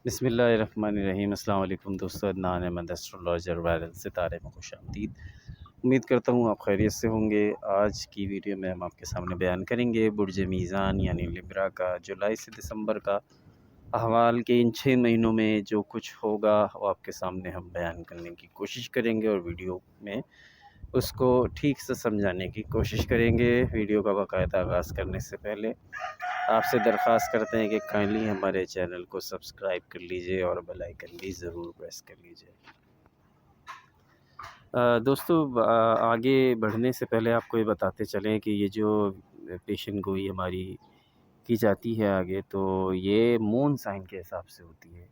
بسم اللہ الرحمن الرحیم۔ السلام علیکم دوستو، عدنان احمد ایسٹرولوجر وائرل ستارے میں خوش آمدید۔ امید کرتا ہوں آپ خیریت سے ہوں گے۔ آج کی ویڈیو میں ہم آپ کے سامنے بیان کریں گے برج میزان یعنی لبرا کا جولائی سے دسمبر کا احوال کے ان 6 مہینوں میں جو کچھ ہوگا وہ آپ کے سامنے ہم بیان کرنے کی کوشش کریں گے، اور ویڈیو میں اس کو ٹھیک سے سمجھانے کی کوشش کریں گے۔ ویڈیو کا باقاعدہ آغاز کرنے سے پہلے آپ سے درخواست کرتے ہیں کہ کائنڈلی ہمارے چینل کو سبسکرائب کر لیجئے اور بیل آئیکن بھی ضرور پریس کر لیجئے۔ دوستو، آگے بڑھنے سے پہلے آپ کو یہ بتاتے چلیں کہ یہ جو پیشن گوئی ہماری کی جاتی ہے آگے، تو یہ مون سائن کے حساب سے ہوتی ہے،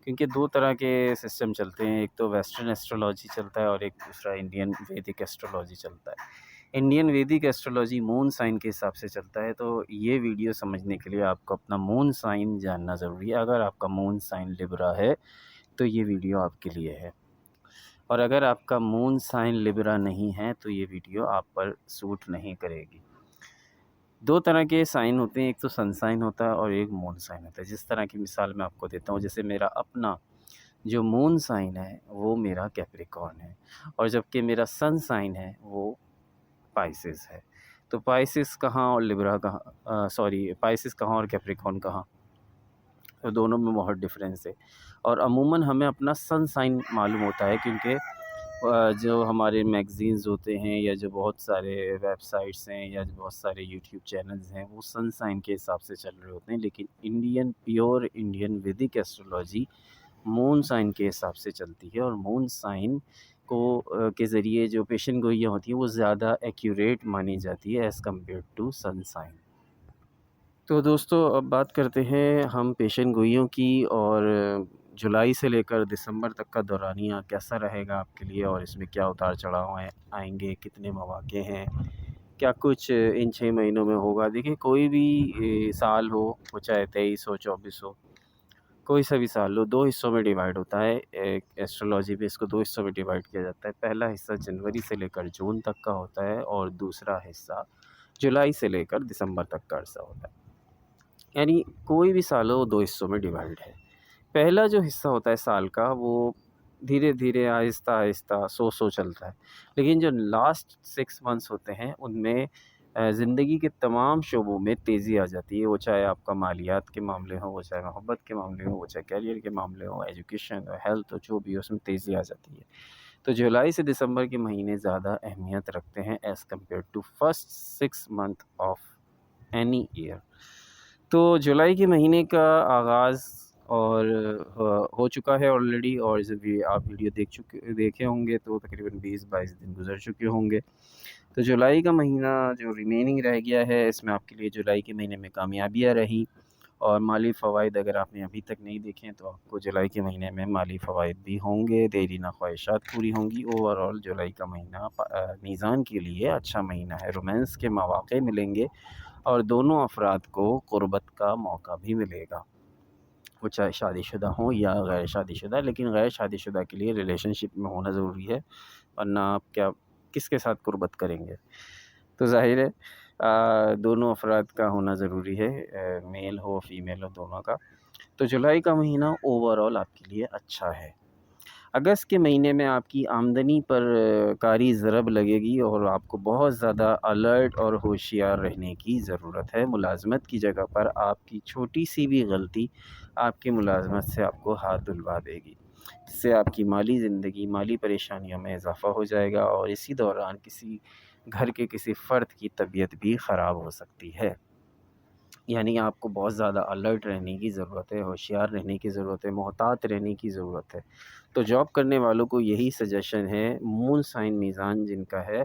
کیونکہ دو طرح کے سسٹم چلتے ہیں۔ ایک تو ویسٹرن ایسٹرولوجی چلتا ہے اور ایک دوسرا انڈین ویدک ایسٹرولوجی چلتا ہے۔ انڈین ویدک ایسٹرولوجی مون سائن کے حساب سے چلتا ہے، تو یہ ویڈیو سمجھنے کے لیے آپ کو اپنا مون سائن جاننا ضروری ہے۔ اگر آپ کا مون سائن لبرا ہے تو یہ ویڈیو آپ کے لیے ہے، اور اگر آپ کا مون سائن لبرا نہیں ہے تو یہ ویڈیو آپ پر سوٹ نہیں کرے گی۔ دو طرح کے سائن ہوتے ہیں، ایک تو سن سائن ہوتا ہے اور ایک مون سائن ہوتا ہے۔ جس طرح کی مثال میں آپ کو دیتا ہوں، جیسے میرا اپنا جو مون سائن ہے وہ میرا کیپریکارن ہے، اور جبکہ میرا سن سائن ہے وہ پائسس ہے۔ تو پائسس کہاں اور لبرا کہاں، پائسس کہاں اور کیپریکارن کہاں، تو دونوں میں بہت ڈفرینس ہے۔ اور عموماً ہمیں اپنا سن سائن معلوم ہوتا ہے، کیونکہ جو ہمارے میگزینز ہوتے ہیں یا جو بہت سارے ویب سائٹس ہیں یا جو بہت سارے یوٹیوب چینلز ہیں وہ سن سائن کے حساب سے چل رہے ہوتے ہیں، لیکن پیور انڈین ویدک ایسٹرولوجی مون سائن کے حساب سے چلتی ہے، اور مون سائن کو کے ذریعے جو پیشن گوئیاں ہوتی ہیں وہ زیادہ ایکیوریٹ مانی جاتی ہے as compared to sun sign. تو دوستو، اب بات کرتے ہیں ہم پیشن گوئیوں کی، اور جولائی سے لے کر دسمبر تک کا دورانیہ کیسا رہے گا آپ کے لیے، اور اس میں کیا اتار چڑھاؤ آئیں گے، کتنے مواقع ہیں، کیا کچھ ان 6 مہینوں میں ہوگا۔ دیکھیں، کوئی بھی سال ہو، وہ چاہے 23 ہو 24 ہو، کوئی سا بھی سال ہو، 2 حصوں میں ڈیوائیڈ ہوتا ہے۔ ایک ایسٹرولوجی میں اس کو 2 حصوں میں ڈیوائیڈ کیا جاتا ہے۔ پہلا حصہ جنوری سے لے کر جون تک کا ہوتا ہے، اور دوسرا حصہ جولائی سے لے کر دسمبر تک کا عرصہ ہوتا ہے۔ یعنی کوئی بھی سال ہو 2 حصوں میں ڈیوائیڈ ہے۔ پہلا جو حصہ ہوتا ہے سال کا، وہ دھیرے دھیرے آہستہ آہستہ سو چلتا ہے، لیکن جو لاسٹ 6 منتھس ہوتے ہیں ان میں زندگی کے تمام شعبوں میں تیزی آ جاتی ہے، وہ چاہے آپ کا مالیات کے معاملے ہوں، وہ چاہے محبت کے معاملے ہوں، وہ چاہے کیریئر کے معاملے ہوں، ایجوکیشن اور ہیلتھ، جو بھی اس میں تیزی آ جاتی ہے۔ تو جولائی سے دسمبر کے مہینے زیادہ اہمیت رکھتے ہیں as compared to first 6 month of any year. تو جولائی کے مہینے کا آغاز اور ہو چکا ہے آلریڈی، اور جب بھی آپ ویڈیو دیکھے ہوں گے تو تقریباً 20-22 دن گزر چکے ہوں گے۔ تو جولائی کا مہینہ جو ریمیننگ رہ گیا ہے، اس میں آپ کے لیے جولائی کے مہینے میں کامیابیاں رہی، اور مالی فوائد اگر آپ نے ابھی تک نہیں دیکھیں تو آپ کو جولائی کے مہینے میں مالی فوائد بھی ہوں گے، دیرینہ خواہشات پوری ہوں گی۔ اوورآل جولائی کا مہینہ میزان کے لیے اچھا مہینہ ہے، رومانس کے مواقع ملیں گے، اور دونوں افراد کو قربت کا موقع بھی ملے گا، وہ چاہے شادی شدہ ہوں یا غیر شادی شدہ۔ لیکن غیر شادی شدہ کے لیے ریلیشن شپ میں ہونا ضروری ہے، ورنہ آپ کس کے ساتھ قربت کریں گے؟ تو ظاہر ہے دونوں افراد کا ہونا ضروری ہے، میل ہو فیمیل ہو، دونوں کا۔ تو جولائی کا مہینہ اوورآل آپ کے لیے اچھا ہے۔ اگست کے مہینے میں آپ کی آمدنی پر کاری ضرب لگے گی، اور آپ کو بہت زیادہ الرٹ اور ہوشیار رہنے کی ضرورت ہے۔ ملازمت کی جگہ پر آپ کی چھوٹی سی بھی غلطی آپ کی ملازمت سے آپ کو ہاتھ دھلوا دے گی، جس سے آپ کی مالی زندگی، مالی پریشانیوں میں اضافہ ہو جائے گا، اور اسی دوران گھر کے کسی فرد کی طبیعت بھی خراب ہو سکتی ہے۔ یعنی آپ کو بہت زیادہ الرٹ رہنے کی ضرورت ہے، ہوشیار رہنے کی ضرورت ہے، محتاط رہنے کی ضرورت ہے۔ تو جاب کرنے والوں کو یہی سجیشن ہے، مون سائن میزان جن کا ہے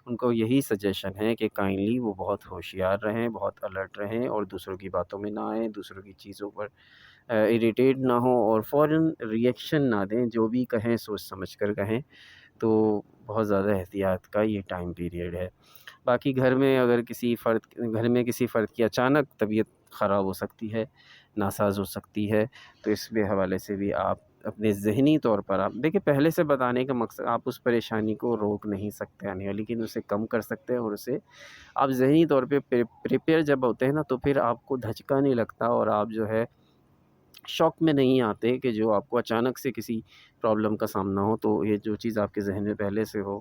ان کو یہی سجیشن ہے کہ کائنڈلی وہ بہت ہوشیار رہیں، بہت الرٹ رہیں، اور دوسروں کی باتوں میں نہ آئیں، دوسروں کی چیزوں پر اریٹیٹ نہ ہوں، اور فوراً ریئیکشن نہ دیں۔ جو بھی کہیں سوچ سمجھ کر کہیں، تو بہت زیادہ احتیاط کا یہ ٹائم پیریڈ ہے۔ باقی گھر میں کسی فرد کی اچانک طبیعت خراب ہو سکتی ہے، ناساز ہو سکتی ہے، تو اس کے حوالے سے بھی آپ اپنے ذہنی طور پر آپ دیکھیں، پہلے سے بتانے کا مقصد آپ اس پریشانی کو روک نہیں سکتے آنے والی، لیکن اسے کم کر سکتے ہیں، اور اسے آپ ذہنی طور پہ پریپیئر جب ہوتے ہیں نا، تو پھر آپ کو دھچکا نہیں لگتا، اور آپ جو ہے شوق میں نہیں آتے کہ جو آپ کو اچانک سے کسی پرابلم کا سامنا ہو، تو یہ جو چیز آپ کے ذہن میں پہلے سے ہو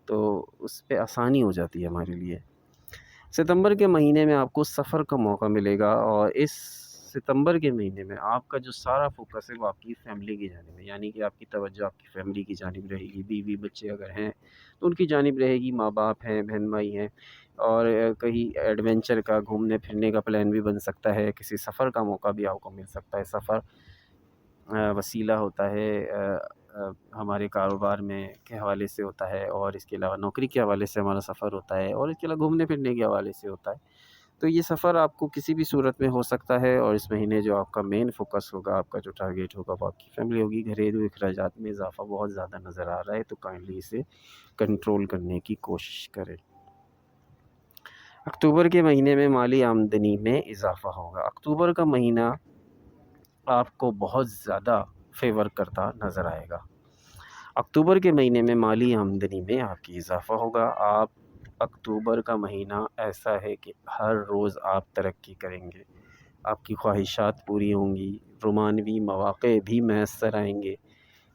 تو اس پہ آسانی ہو جاتی ہے ہمارے لیے۔ ستمبر کے مہینے میں آپ کو سفر کا موقع ملے گا، اور اس ستمبر کے مہینے میں آپ کا جو سارا فوکس ہے وہ آپ کی فیملی کی جانب ہے، یعنی کہ آپ کی توجہ آپ کی فیملی کی جانب رہے گی، بیوی بچے اگر ہیں تو ان کی جانب رہے گی، ماں باپ ہیں، بہن بھائی ہیں، اور کہیں ایڈونچر کا گھومنے پھرنے کا پلان بھی بن سکتا ہے، کسی سفر کا موقع بھی آپ کو مل سکتا ہے۔ سفر وسیلہ ہوتا ہے ہمارے کاروبار میں کے حوالے سے ہوتا ہے، اور اس کے علاوہ نوکری کے حوالے سے ہمارا سفر ہوتا ہے، اور اس کے علاوہ گھومنے پھرنے کے حوالے سے ہوتا ہے۔ تو یہ سفر آپ کو کسی بھی صورت میں ہو سکتا ہے، اور اس مہینے جو آپ کا مین فوکس ہوگا، آپ کا جو ٹارگیٹ ہوگا وہ آپ کی فیملی ہوگی۔ گھریلو اخراجات میں اضافہ بہت زیادہ نظر آ رہا ہے، تو کائنڈلی اسے کنٹرول کرنے کی کوشش کریں۔ اکتوبر کے مہینے میں مالی آمدنی میں اضافہ ہوگا۔ اکتوبر کا مہینہ آپ کو بہت زیادہ فیور کرتا نظر آئے گا۔ اکتوبر کے مہینے میں مالی آمدنی میں آپ کی اضافہ ہوگا۔ آپ اکتوبر کا مہینہ ایسا ہے کہ ہر روز آپ ترقی کریں گے، آپ کی خواہشات پوری ہوں گی، رومانوی مواقع بھی میسر آئیں گے،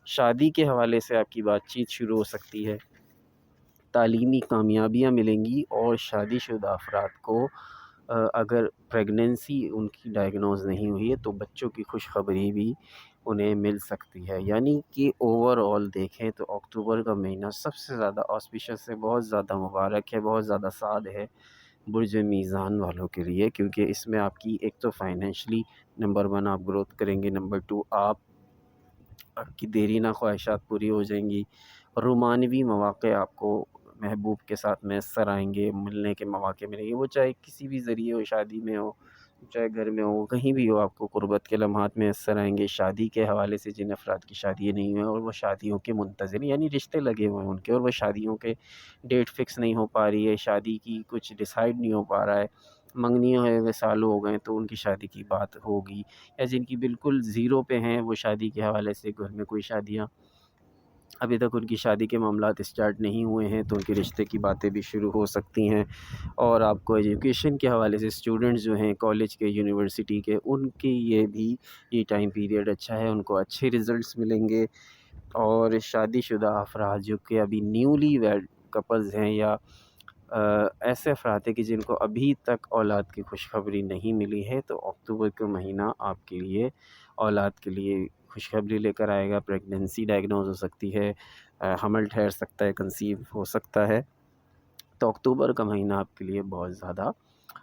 شادی کے حوالے سے آپ کی بات چیت شروع ہو سکتی ہے، تعلیمی کامیابیاں ملیں گی، اور شادی شدہ افراد کو اگر پریگننسی ان کی ڈائگنوز نہیں ہوئی ہے تو بچوں کی خوشخبری بھی انہیں مل سکتی ہے۔ یعنی کہ اوور آل دیکھیں تو اکتوبر کا مہینہ سب سے زیادہ آسپیشس ہے، بہت زیادہ مبارک ہے، بہت زیادہ سعد ہے برج میزان والوں کے لیے، کیونکہ اس میں آپ کی ایک تو فائنینشلی نمبر 1 آپ گروتھ کریں گے، نمبر 2 آپ کی دیرینہ خواہشات پوری ہو جائیں گی، رومانوی مواقع آپ کو محبوب کے ساتھ میسر آئیں گے، ملنے کے مواقع ملیں گے، وہ چاہے کسی بھی ذریعے ہو، شادی میں ہو، چاہے گھر میں ہو، کہیں بھی ہو، آپ کو قربت کے لمحات میسر آئیں گے۔ شادی کے حوالے سے جن افراد کی شادی نہیں ہوئے اور وہ شادیوں کے منتظر، یعنی رشتے لگے ہوئے ہیں ان کے، اور وہ شادیوں کے ڈیٹ فکس نہیں ہو پا رہی ہے، شادی کی کچھ ڈیسائیڈ نہیں ہو پا رہا ہے، منگنی ہوئے ہوئے سالوں ہو گئے تو ان کی شادی کی بات ہوگی، یا جن کی بالکل زیرو پہ ہیں وہ شادی کے حوالے سے گھر میں کوئی شادیاں ابھی تک ان کی شادی کے معاملات اسٹارٹ نہیں ہوئے ہیں تو ان کے رشتے کی باتیں بھی شروع ہو سکتی ہیں۔ اور آپ کو ایجوکیشن کے حوالے سے اسٹوڈنٹس جو ہیں کالج کے، یونیورسٹی کے، ان کی یہ ٹائم پیریڈ اچھا ہے، ان کو اچھے ریزلٹس ملیں گے۔ اور شادی شدہ افراد جو کہ ابھی نیولی ویڈ کپلز ہیں، یا ایسے افراد ہیں کہ جن کو ابھی تک اولاد کی خوشخبری نہیں ملی ہے، تو اکتوبر کا مہینہ آپ کے لیے اولاد کے لیے خوشخبری لے کر آئے گا۔ پریگننسی ڈائگنوز ہو سکتی ہے، حمل ٹھہر سکتا ہے، کنسیو ہو سکتا ہے، تو اکتوبر کا مہینہ آپ کے لیے بہت زیادہ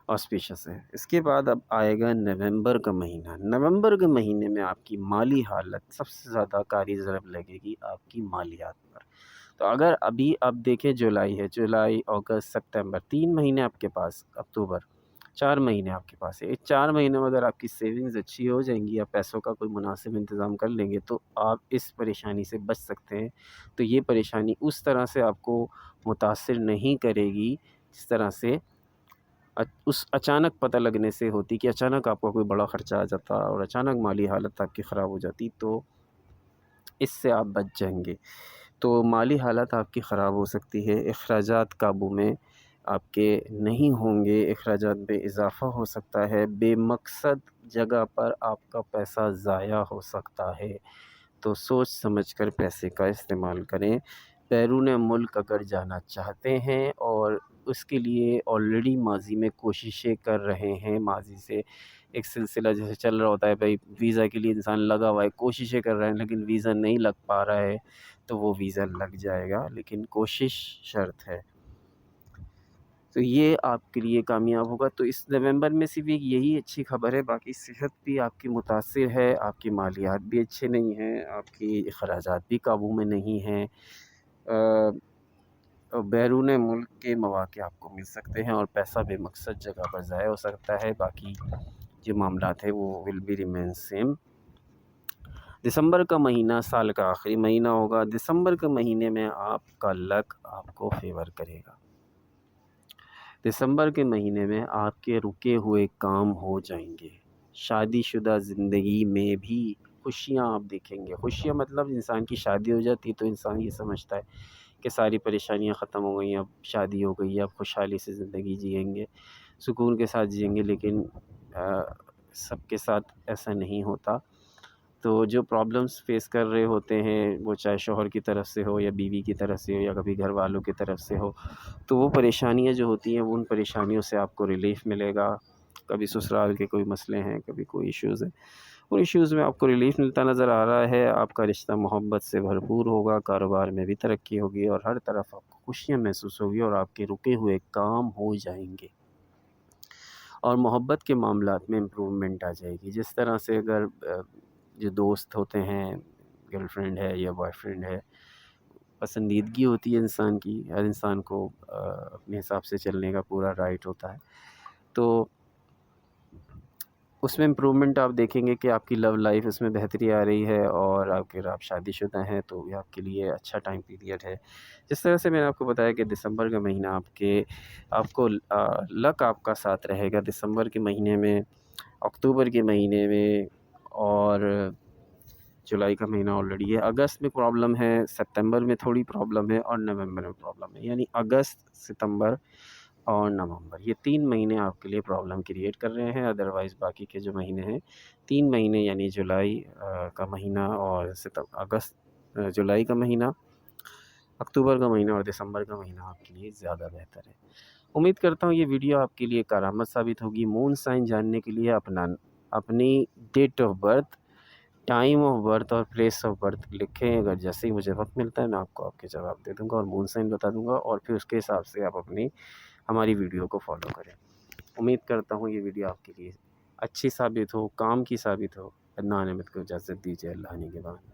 آسپیشس ہے۔ اس کے بعد اب آئے گا نومبر کا مہینہ۔ نومبر کے مہینے میں آپ کی مالی حالت سب سے زیادہ کاری ضرب لگے گی آپ کی مالیات پر۔ تو اگر ابھی آپ دیکھیں جولائی ہے، جولائی، اگست، سپتمبر، 3 مہینے آپ کے پاس، اکتوبر، 4 مہینے آپ کے پاس ہے۔ اس 4 مہینوں میں اگر آپ کی سیونگز اچھی ہو جائیں گی، یا پیسوں کا کوئی مناسب انتظام کر لیں گے، تو آپ اس پریشانی سے بچ سکتے ہیں۔ تو یہ پریشانی اس طرح سے آپ کو متاثر نہیں کرے گی جس طرح سے اس اچانک پتہ لگنے سے ہوتی، کہ اچانک آپ کا کوئی بڑا خرچہ آ جاتا اور اچانک مالی حالت آپ کی خراب ہو جاتی، تو اس سے آپ بچ جائیں گے۔ تو مالی حالت آپ کی خراب ہو سکتی ہے، اخراجات قابو میں آپ کے نہیں ہوں گے، اخراجات میں اضافہ ہو سکتا ہے، بے مقصد جگہ پر آپ کا پیسہ ضائع ہو سکتا ہے، تو سوچ سمجھ کر پیسے کا استعمال کریں۔ بیرون ملک اگر جانا چاہتے ہیں اور اس کے لیے آلریڈی ماضی میں کوششیں کر رہے ہیں، ماضی سے ایک سلسلہ جیسے چل رہا ہوتا ہے، بھائی ویزا کے لیے انسان لگا ہوا ہے، کوششیں کر رہے ہیں لیکن ویزا نہیں لگ پا رہا ہے، تو وہ ویزا لگ جائے گا، لیکن کوشش شرط ہے۔ تو یہ آپ کے لیے کامیاب ہوگا۔ تو اس نومبر میں صرف ایک یہی اچھی خبر ہے، باقی صحت بھی آپ کی متاثر ہے، آپ کی مالیات بھی اچھے نہیں ہیں، آپ کی اخراجات بھی قابو میں نہیں ہیں، بیرون ملک کے مواقع آپ کو مل سکتے ہیں، اور پیسہ بے مقصد جگہ پر ضائع ہو سکتا ہے۔ باقی جو معاملات ہیں وہ ول بی ریمین سیم۔ دسمبر کا مہینہ سال کا آخری مہینہ ہوگا۔ دسمبر کے مہینے میں آپ کا لک آپ کو فیور کرے گا۔ دسمبر کے مہینے میں آپ کے رکے ہوئے کام ہو جائیں گے۔ شادی شدہ زندگی میں بھی خوشیاں آپ دیکھیں گے۔ خوشیاں مطلب انسان کی شادی ہو جاتی ہے تو انسان یہ سمجھتا ہے کہ ساری پریشانیاں ختم ہو گئیں، اب شادی ہو گئی ہے، اب خوشحالی سے زندگی جئیں گے، سکون کے ساتھ جئیں گے، لیکن سب کے ساتھ ایسا نہیں ہوتا۔ تو جو پرابلمس فیس کر رہے ہوتے ہیں وہ چاہے شوہر کی طرف سے ہو یا بیوی کی طرف سے ہو یا کبھی گھر والوں کی طرف سے ہو، تو وہ پریشانیاں جو ہوتی ہیں وہ ان پریشانیوں سے آپ کو ریلیف ملے گا۔ کبھی سسرال کے کوئی مسئلے ہیں، کبھی کوئی ایشوز ہیں، ان ایشوز میں آپ کو ریلیف ملتا نظر آ رہا ہے۔ آپ کا رشتہ محبت سے بھرپور ہوگا، کاروبار میں بھی ترقی ہوگی اور ہر طرف آپ کو خوشیاں محسوس ہوگی اور آپ کے رکے ہوئے کام ہو جائیں گے اور محبت کے معاملات میں امپرومنٹ آ جائے گی۔ جس طرح سے اگر جو دوست ہوتے ہیں، گرل فرینڈ ہے یا بوائے فرینڈ ہے، پسندیدگی ہوتی ہے انسان کی، ہر انسان کو اپنے حساب سے چلنے کا پورا رائٹ ہوتا ہے، تو اس میں امپرومنٹ آپ دیکھیں گے کہ آپ کی لو لائف اس میں بہتری آ رہی ہے، اور اگر آپ شادی شدہ ہیں تو یہ آپ کے لیے اچھا ٹائم پیریڈ ہے۔ جس طرح سے میں نے آپ کو بتایا کہ دسمبر کا مہینہ آپ کو لک آپ کا ساتھ رہے گا دسمبر کے مہینے میں، اکتوبر کے مہینے میں، اور جولائی کا مہینہ آلریڈی ہے۔ اگست میں پرابلم ہے، ستمبر میں تھوڑی پرابلم ہے، اور نومبر میں پرابلم ہے۔ یعنی اگست، ستمبر اور نومبر، یہ 3 مہینے آپ کے لیے پرابلم کریٹ کر رہے ہیں۔ ادروائز باقی کے جو مہینے ہیں، 3 مہینے یعنی جولائی کا مہینہ اور جولائی کا مہینہ، اکتوبر کا مہینہ اور دسمبر کا مہینہ آپ کے لیے زیادہ بہتر ہے۔ امید کرتا ہوں یہ ویڈیو آپ کے لیے کارآمد ثابت ہوگی۔ مون سائن جاننے کے لیے اپنی date of birth, time of birth اور پلیس آف برتھ لکھیں۔ اگر جیسے ہی مجھے وقت ملتا ہے میں آپ کو آپ کے جواب دے دوں گا اور مون سائن بتا دوں گا، اور پھر اس کے حساب سے آپ ہماری ویڈیو کو فالو کریں۔ امید کرتا ہوں یہ ویڈیو آپ کے لیے اچھی ثابت ہو، کام کی ثابت ہو۔ عدنان احمد کو اجازت دیجیے، اللہ نے کے بعد۔